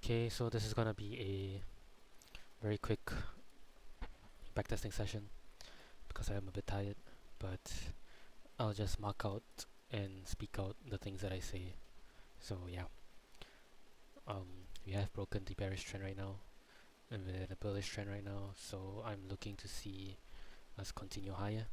Okay, so this is gonna be a very quick backtesting session because I am a bit tired, but I'll just mark out and speak out the things that I say. So yeah, we have broken the bearish trend right now, and we're in a bullish trend right now. So I'm looking to see us continue higher.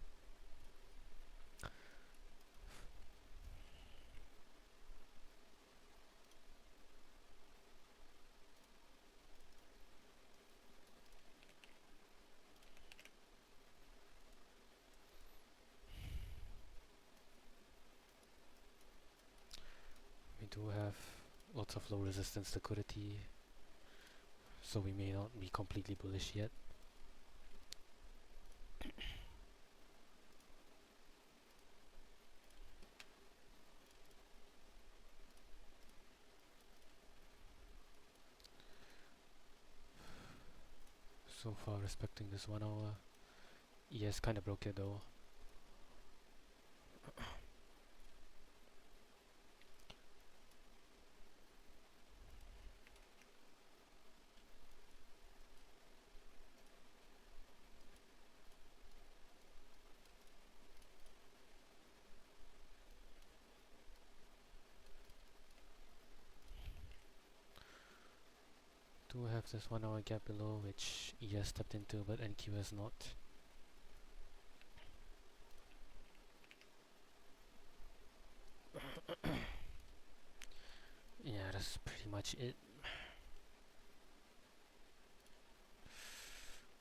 We do have lots of low resistance liquidity, so we may not be completely bullish yet. So far respecting this 1 hour. Yes, kinda broke it though. Do have this 1 hour gap below which ES stepped into but NQ has not. Yeah, that's pretty much it.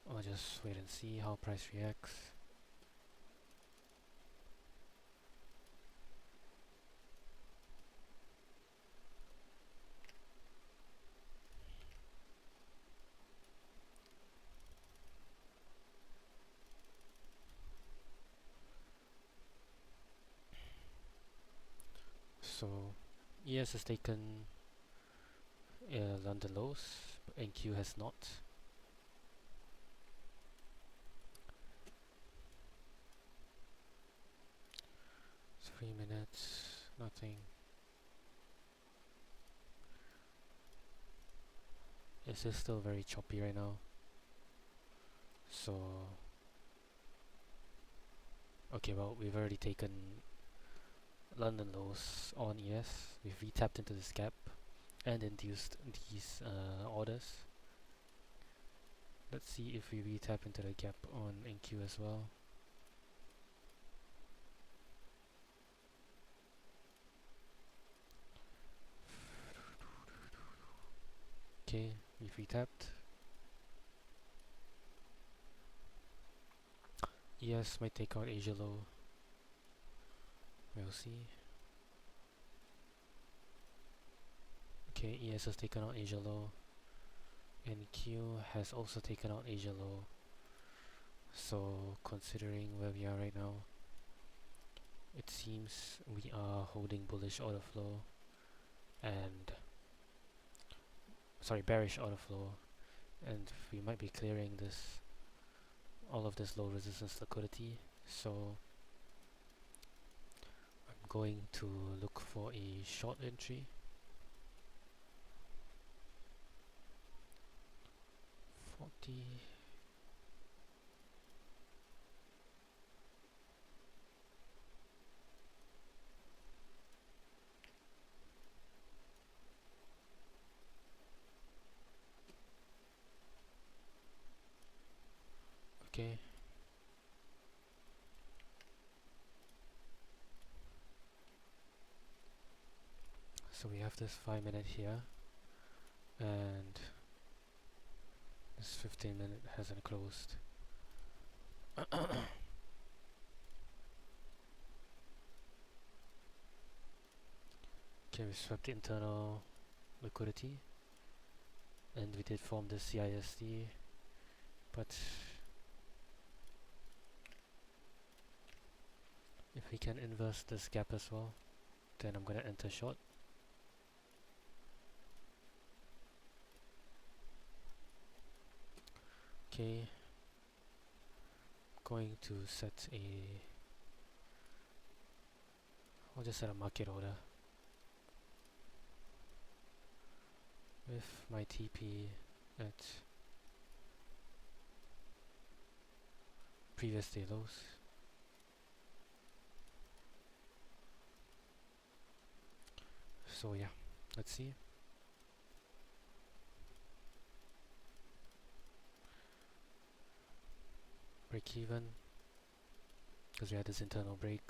I'll just wait and see how price reacts. So ES has taken London lows, but NQ has not. It's 3 minutes, nothing. This is still very choppy right now. So okay, well we've already taken London lows on ES. We've re-tapped into this gap and induced these orders. Let's see if we re-tap into the gap on NQ as well. Okay, we've re-tapped. ES might take out Asia low. We'll see. Okay, ES has taken out Asia low. NQ has also taken out Asia low. So considering where we are right now, it seems we are holding bullish order flow and bearish order flow, and we might be clearing all of this low resistance liquidity. So I'm going to look for a short entry. 40. Okay. So we have this 5 minute here, and this 15 minute hasn't closed. Okay, we swept the internal liquidity, and we did form the CISD, but if we can inverse this gap as well, then I'm gonna enter short. Okay, going to set I'll just set a market order. with my TP at previous day lows. So yeah, let's see. Break even because we had this internal break.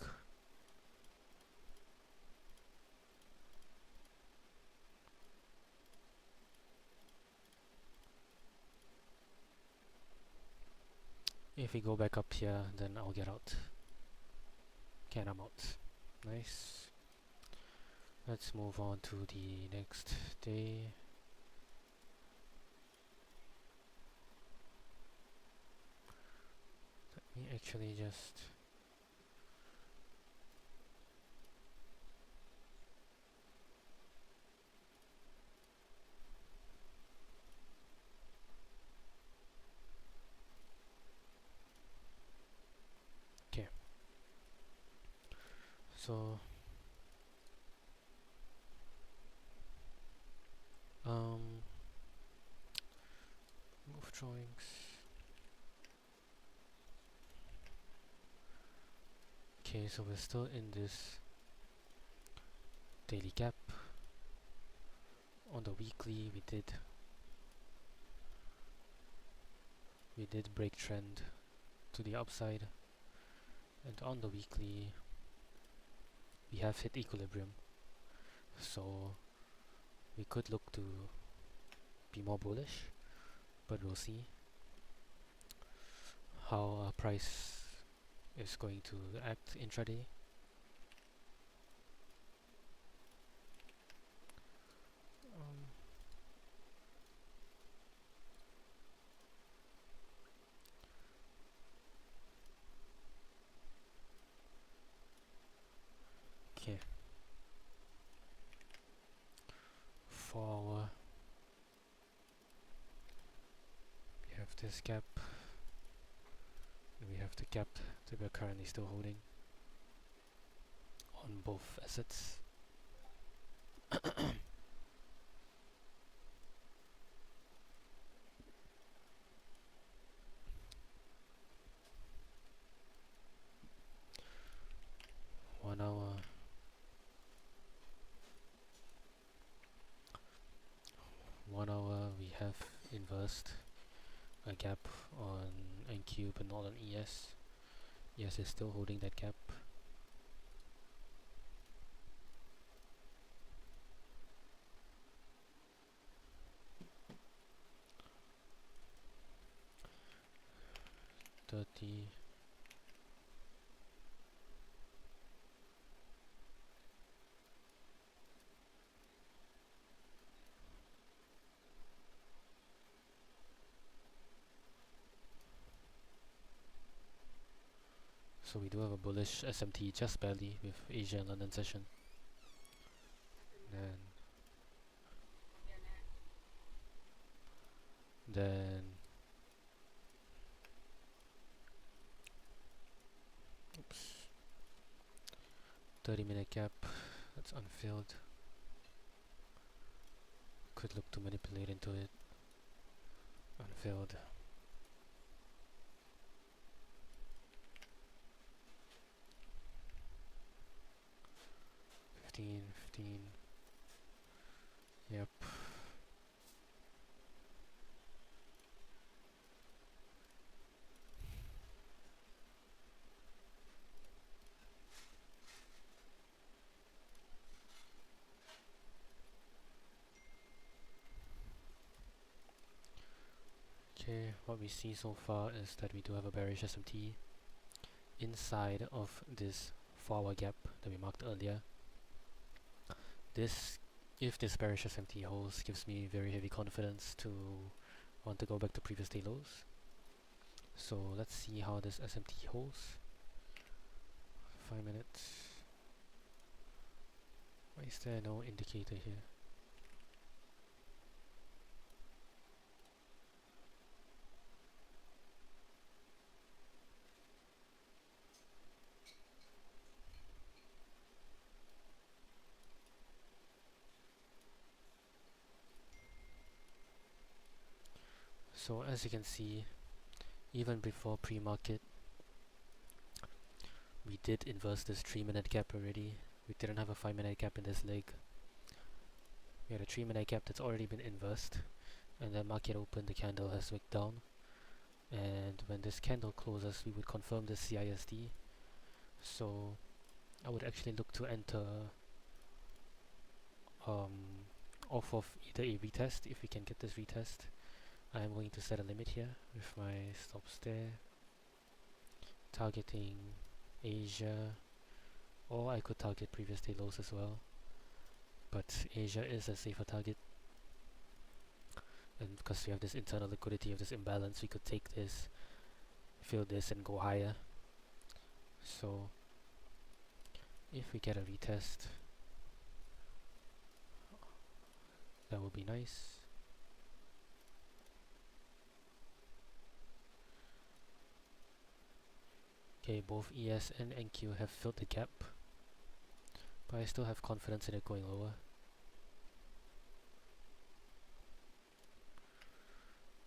If we go back up here, then I'll get out. Okay, I'm out. Nice. Let's move on to the next day. Let me actually just okay. So move drawings. Okay, so we're still in this daily gap. On the weekly, we did break trend to the upside, and on the weekly, we have hit equilibrium. So we could look to be more bullish, but we'll see how our price is going to act intraday. Okay, for we have this gap, and we have the gap that we're currently still holding on both assets. 1 hour, 1 hour we have inversed a gap on NQ but not on ES. ES is still holding that gap. So we do have a bullish SMT just barely with Asia and London session. And then oops, 30-minute gap that's unfilled. Could look to manipulate into it. Unfilled. 15. Yep. Okay, what we see so far is that we do have a bearish SMT inside of this 4-hour gap that we marked earlier. If this bearish SMT holds, gives me very heavy confidence to want to go back to previous day lows. So let's see how this SMT holds. 5 minutes. Why is there no indicator here? So as you can see, even before pre-market, we did inverse this 3-minute gap already. We didn't have a 5-minute gap in this leg. We had a 3-minute gap that's already been inversed, and then market open, the candle has wicked down, and when this candle closes we would confirm this CISD. So I would actually look to enter off of either a retest, if we can get this retest. I am going to set a limit here with my stops there, targeting Asia, or I could target previous day lows as well, but Asia is a safer target, and because we have this internal liquidity of this imbalance, we could take this, fill this and go higher. So if we get a retest, that would be nice. Okay, both ES and NQ have filled the gap, but I still have confidence in it going lower.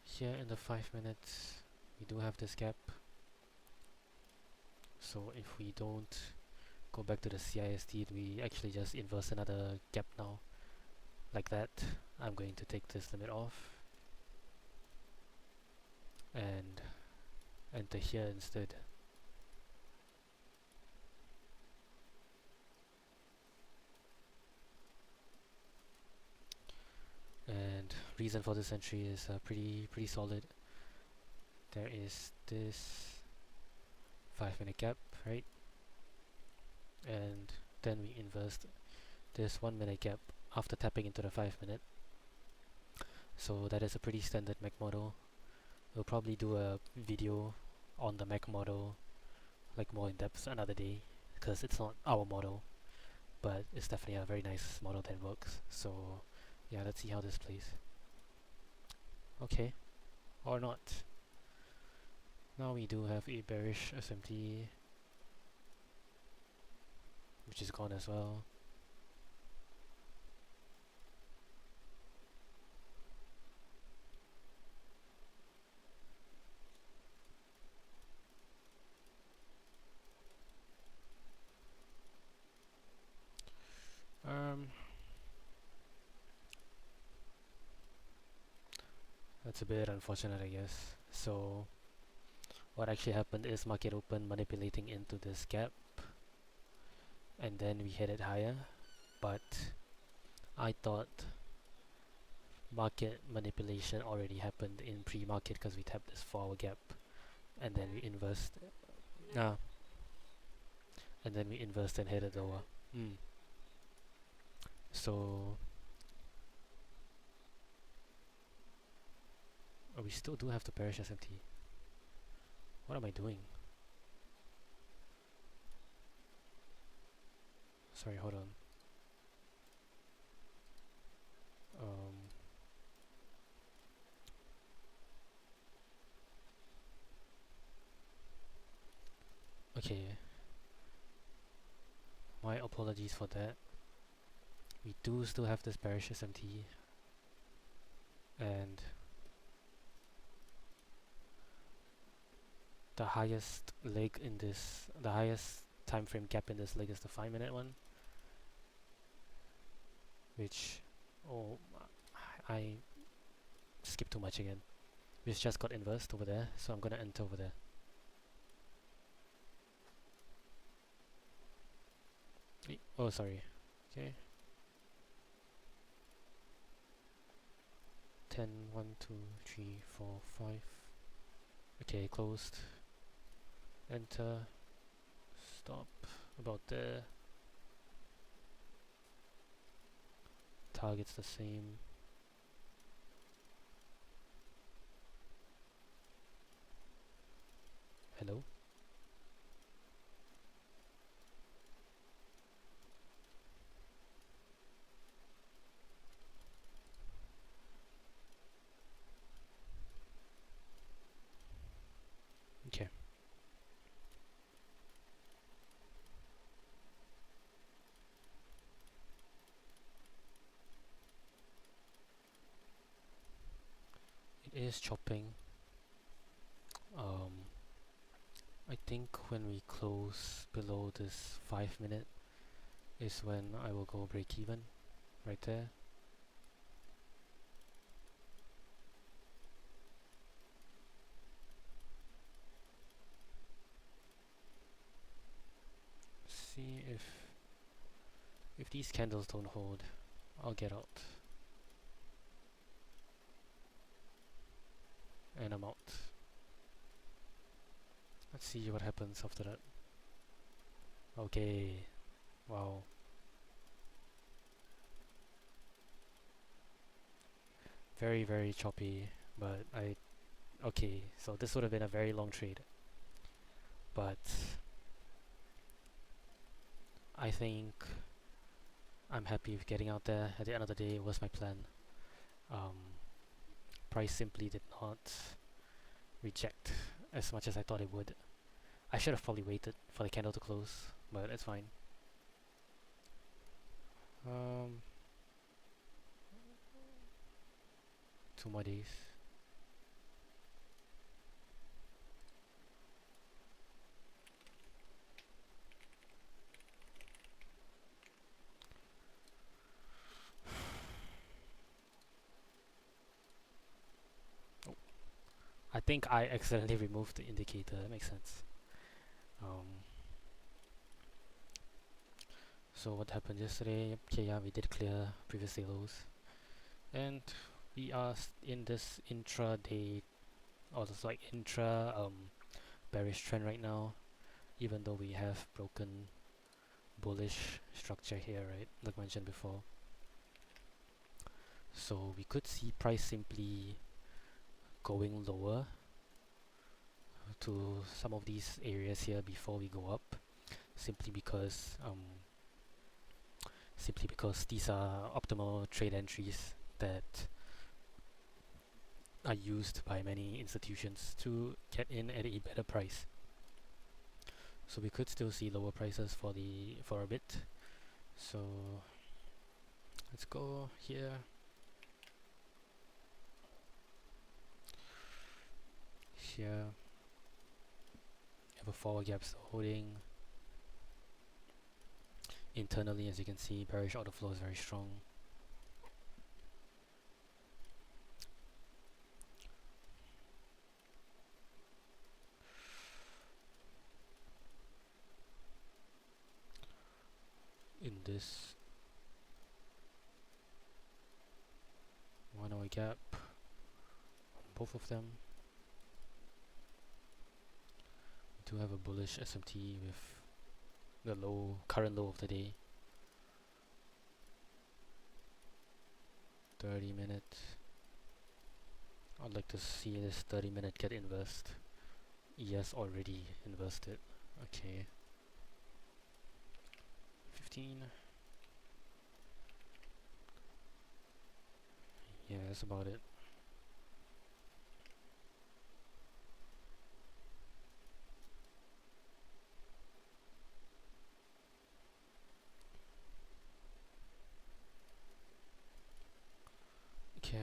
Here in the 5 minutes, we do have this gap. So if we don't go back to the CISD, we actually just inverse another gap now, like that. I'm going to take this limit off and enter here instead. And reason for this entry is pretty solid. There is this 5-minute gap, right? And then we inversed this 1-minute gap after tapping into the 5-minute. So that is a pretty standard Mac model. We'll probably do a video on the Mac model, like more in depth, another day, because it's not our model, but it's definitely a very nice model that works. So yeah, let's see how this plays. Okay, or not. Now we do have a bearish SMT, which is gone as well. That's a bit unfortunate, I guess. So what actually happened is market open manipulating into this gap, and then we hit it higher, but I thought market manipulation already happened in pre-market because we tapped this 4-hour gap, and then we inversed. And then we inversed and hit it lower. So we still do have the bearish SMT. What am I doing? Sorry, hold on. Okay. My apologies for that. We do still have this bearish SMT, and the highest leg in this, the highest time frame gap in this leg is the 5-minute one, which, oh, I skipped too much again. Which just got inversed over there, so I'm gonna enter over there. Oh, sorry. Okay. 10, 1, 2, 3, 4, 5. Okay, closed. Enter. Stop. About there. Target's the same. Hello? Okay. It is chopping. I think when we close below this 5 minute is when I will go break even, right there. See if these candles don't hold, I'll get out. And I'm out. Let's see what happens after that. Okay, wow. Very, very choppy, but okay, so this would have been a very long trade. But I think I'm happy with getting out there. At the end of the day, it was my plan. Price simply did not reject as much as I thought it would. I should have probably waited for the candle to close, but it's fine. Um, 2 more days. Oh, I think I accidentally removed the indicator. That makes sense. So what happened yesterday? Okay, yeah, we did clear previous day lows, and we are in this intraday, or just like intra bearish trend right now. Even though we have broken bullish structure here, right? Like mentioned before. So we could see price simply going lower to some of these areas here before we go up, simply because these are optimal trade entries that are used by many institutions to get in at a better price. So we could still see lower prices for a bit. So let's go here. Here have a forward gap still holding. Internally, as you can see, bearish order flow is very strong. In this 1 hour gap on both of them, we do have a bullish SMT with the current low of the day. 30 minutes. I'd like to see this 30-minute get inversed. Yes, already inversed. Okay. 15. Yeah, that's about it. Okay.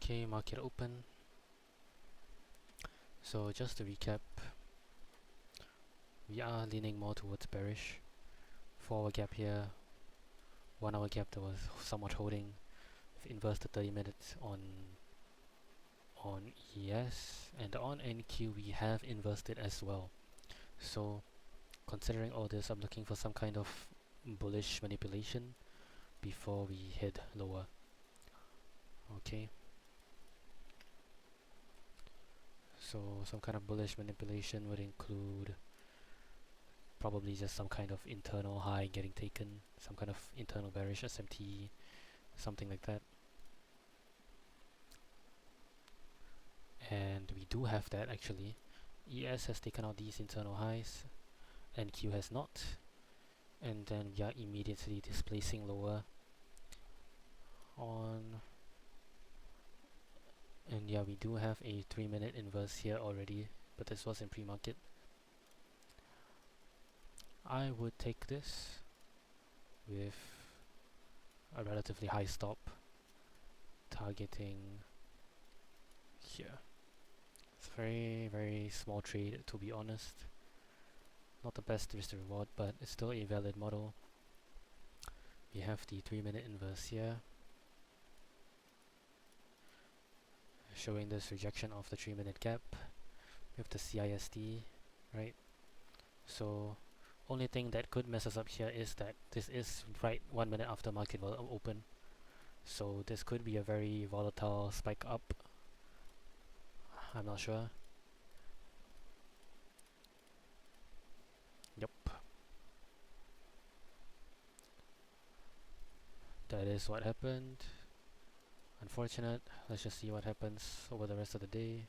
Okay, market open. So just to recap, we are leaning more towards bearish. 4 hour gap here, 1 hour gap that was somewhat holding. We've inversed the 30 minutes on ES, and on NQ we have inversed as well. So considering all this, I'm looking for some kind of bullish manipulation before we head lower. Okay. So some kind of bullish manipulation would include probably just some kind of internal high getting taken, some kind of internal bearish SMT, something like that. And we do have that actually. ES has taken out these internal highs, NQ has not, and then we are immediately displacing lower on And yeah, we do have a 3-minute inverse here already, but this was in pre-market. I would take this with a relatively high stop, targeting here. It's very, very small trade, to be honest. Not the best risk to reward, but it's still a valid model. We have the 3-minute inverse here, showing this rejection of the 3-minute gap. We have the CISD, right? So only thing that could mess us up here is that this is right 1 minute after market will open. So this could be a very volatile spike up. I'm not sure. Yep. That is what happened. Unfortunate. Let's just see what happens over the rest of the day.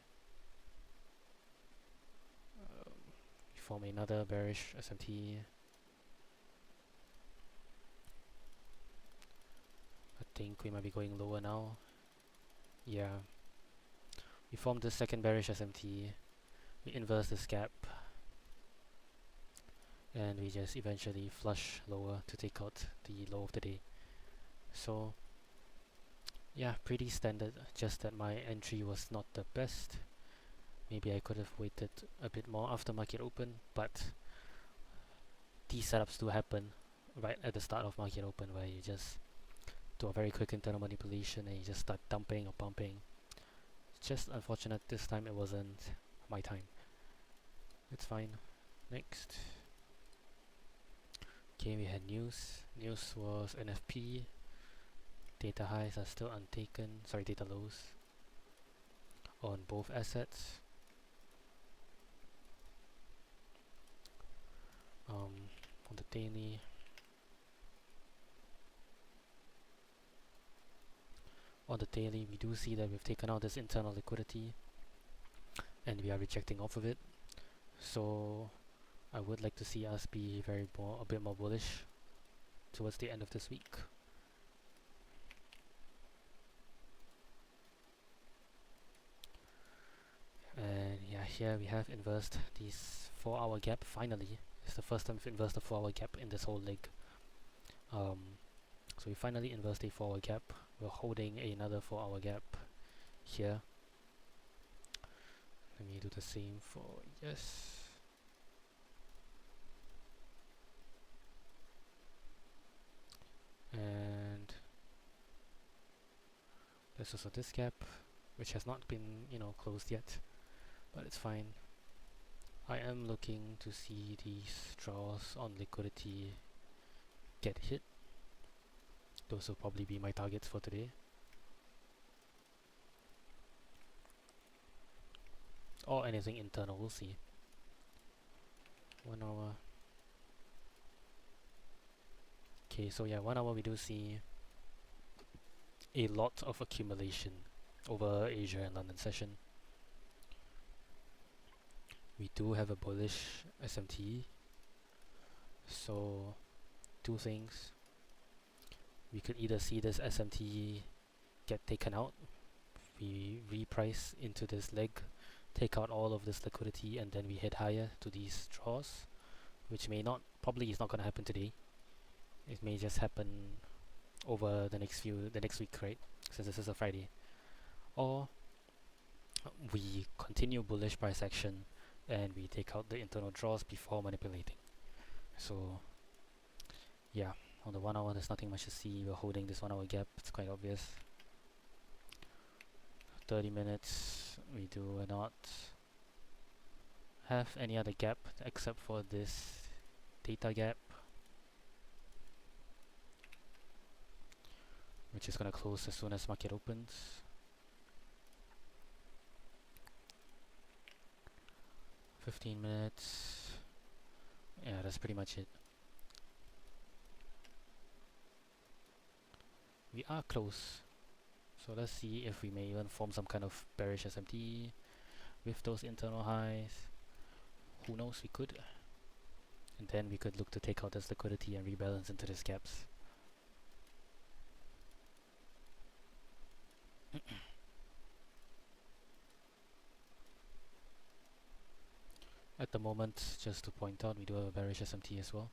We form another bearish SMT. I think we might be going lower now. Yeah. We formed the second bearish SMT. We inverse this gap. And we just eventually flush lower to take out the low of the day. So yeah, pretty standard, just that my entry was not the best. Maybe I could have waited a bit more after market open, but these setups do happen right at the start of market open, where you just do a very quick internal manipulation and you just start dumping or pumping. It's just unfortunate this time it wasn't my time. It's fine. Next. Okay, we had news. News was NFP. Data highs are still untaken, sorry, data lows on both assets. On the daily, we do see that we've taken out this internal liquidity and we are rejecting off of it. So I would like to see us be a bit more bullish towards the end of this week. And yeah, here we have inversed this 4-hour gap. Finally, it's the first time we've inversed a 4-hour gap in this whole leg. So we finally inversed a 4-hour gap. We're holding another 4-hour gap here. Let me do the same for yes. And there's also this gap, which has not been, closed yet, but it's fine. I am looking to see these draws on liquidity get hit. Those will probably be my targets for today. Or anything internal, we'll see. 1 hour. Okay, so yeah, 1 hour we do see a lot of accumulation over Asia and London session. We do have a bullish SMT. So, two things. We could either see this SMT get taken out, we reprice into this leg, take out all of this liquidity, and then we head higher to these draws, which probably is not going to happen today. It may just happen over the next week, right? Since this is a Friday. Or we continue bullish price action and we take out the internal draws before manipulating. So yeah, on the 1 hour there's nothing much to see. We're holding this 1 hour gap, it's quite obvious. 30 minutes, we do not have any other gap except for this data gap, which is going to close as soon as market opens. $15 minutes. Yeah, that's pretty much it. We are close. So let's see if we may even form some kind of bearish SMT with those internal highs. Who knows, we could. And then we could look to take out this liquidity and rebalance into these gaps. at the moment, just to point out, we do have a bearish SMT as well,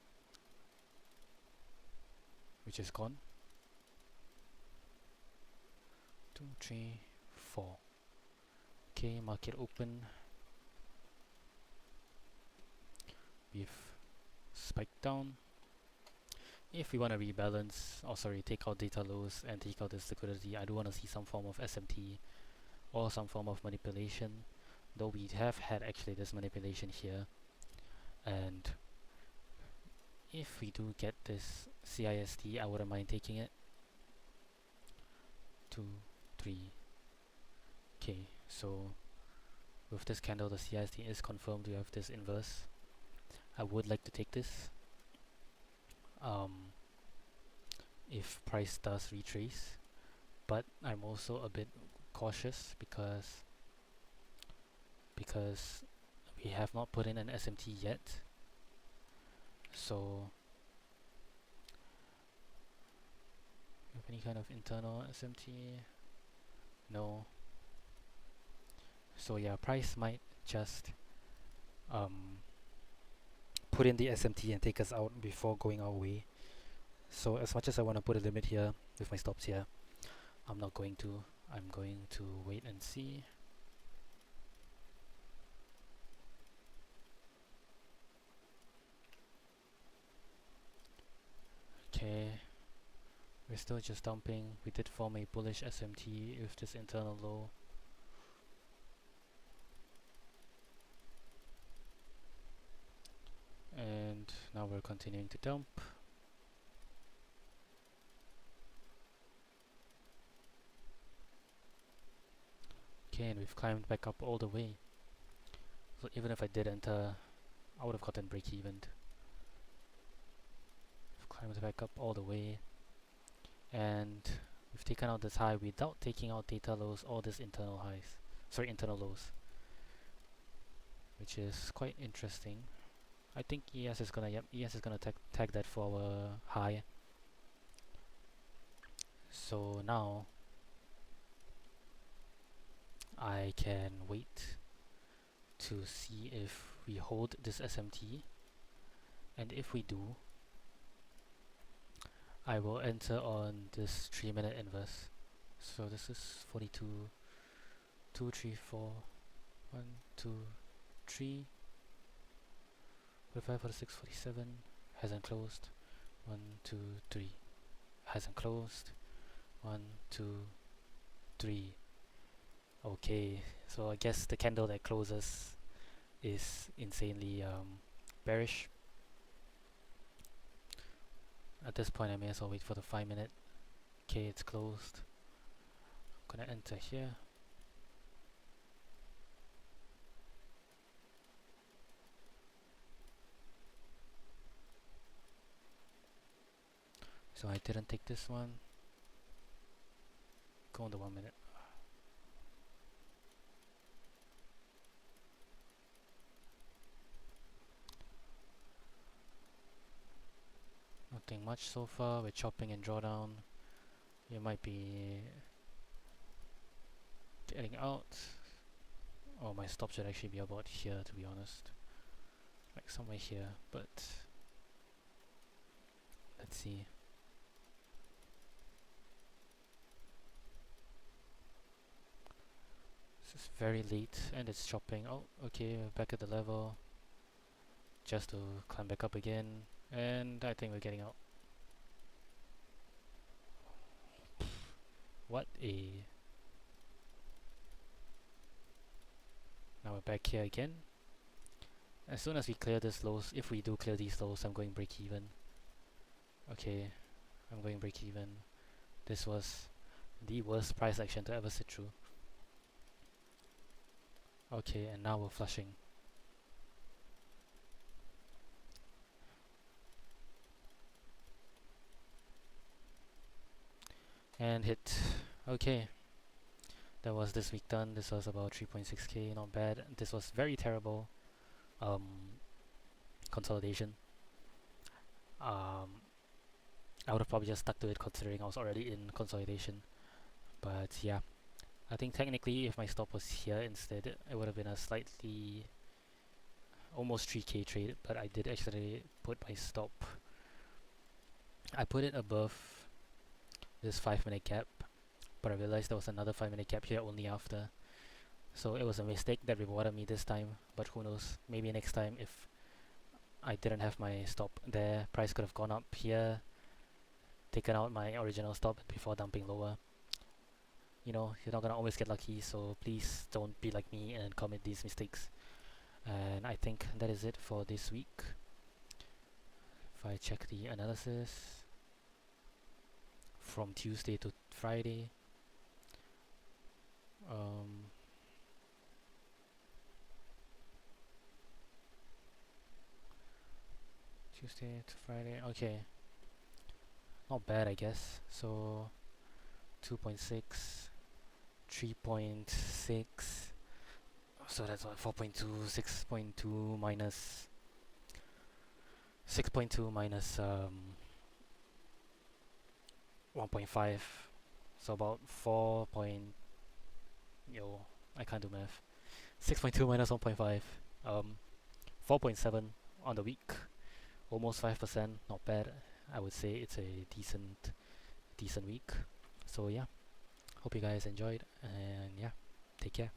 which is gone. 2, 3, 4. Okay, market open. We've spiked down. If we want to rebalance, or sorry, take out data lows and take out this liquidity, I do want to see some form of SMT or some form of manipulation, though we have had actually this manipulation here. And if we do get this CIST, I wouldn't mind taking it. 2, 3. Okay, so with this candle, the CIST is confirmed. We have this inverse. I would like to take this. If price does retrace, but I'm also a bit cautious because we have not put in an SMT yet. So have any kind of internal SMT? No. So yeah, price might just put in the SMT and take us out before going our way. So as much as I want to put a limit here with my stops here, I'm not going to. I'm going to wait and see. Okay, we're still just dumping. We did form a bullish SMT with this internal low. And now we're continuing to dump. Okay, and we've climbed back up all the way. So even if I did enter, I would have gotten break-even. We've climbed back up all the way. And we've taken out this high without taking out data lows or this internal highs. Sorry, internal lows. Which is quite interesting. I think ES is gonna tag that for our high. So now I can wait to see if we hold this SMT, and if we do, I will enter on this 3-minute inverse. So this is 42, 2, 3, 4, 1, 2, 3, 45, 46, 47, hasn't closed, 1, 2, 3, hasn't closed, 1, 2, 3. Okay, so I guess the candle that closes is insanely bearish. At this point I may as well wait for the 5-minute. Okay, it's closed. I'm gonna enter here. So I didn't take this one. Go on the 1 minute. Nothing much so far. We're chopping and drawdown. You might be getting out. Oh, my stop should actually be about here, to be honest. Like somewhere here, but let's see. This is very late and it's chopping. Oh, okay, we're back at the level. Just to climb back up again. And I think we're getting out. What a... Now we're back here again. As soon as we clear this lows, if we do clear these lows, I'm going break even. Okay, I'm going break even. This was the worst price action to ever sit through. Okay, and now we're flushing. And hit. Okay. That was this week done. This was about 3.6k, not bad. This was very terrible consolidation. I would have probably just stuck to it considering I was already in consolidation. But yeah, I think technically if my stop was here instead, it would have been a slightly almost 3k trade, but I did actually put my stop. I put it above this 5 minute gap, but I realized there was another 5 minute gap here only after. So it was a mistake that rewarded me this time, but who knows, maybe next time if I didn't have my stop there, price could have gone up here, taken out my original stop before dumping lower. You know, you're not gonna always get lucky, so please don't be like me and commit these mistakes. And I think that is it for this week. If I check the analysis from Tuesday to Friday, um, Tuesday to Friday, okay, not bad I guess. So 2.6, 3.6, so that's what, 4.2, 6.2 minus 6.2 minus 1.5, so about 4 point, yo, I can't do math. 6.2 minus 1.5, 4.7 on the week, almost 5%, not bad. I would say it's a decent week. So yeah, hope you guys enjoyed, and yeah, take care.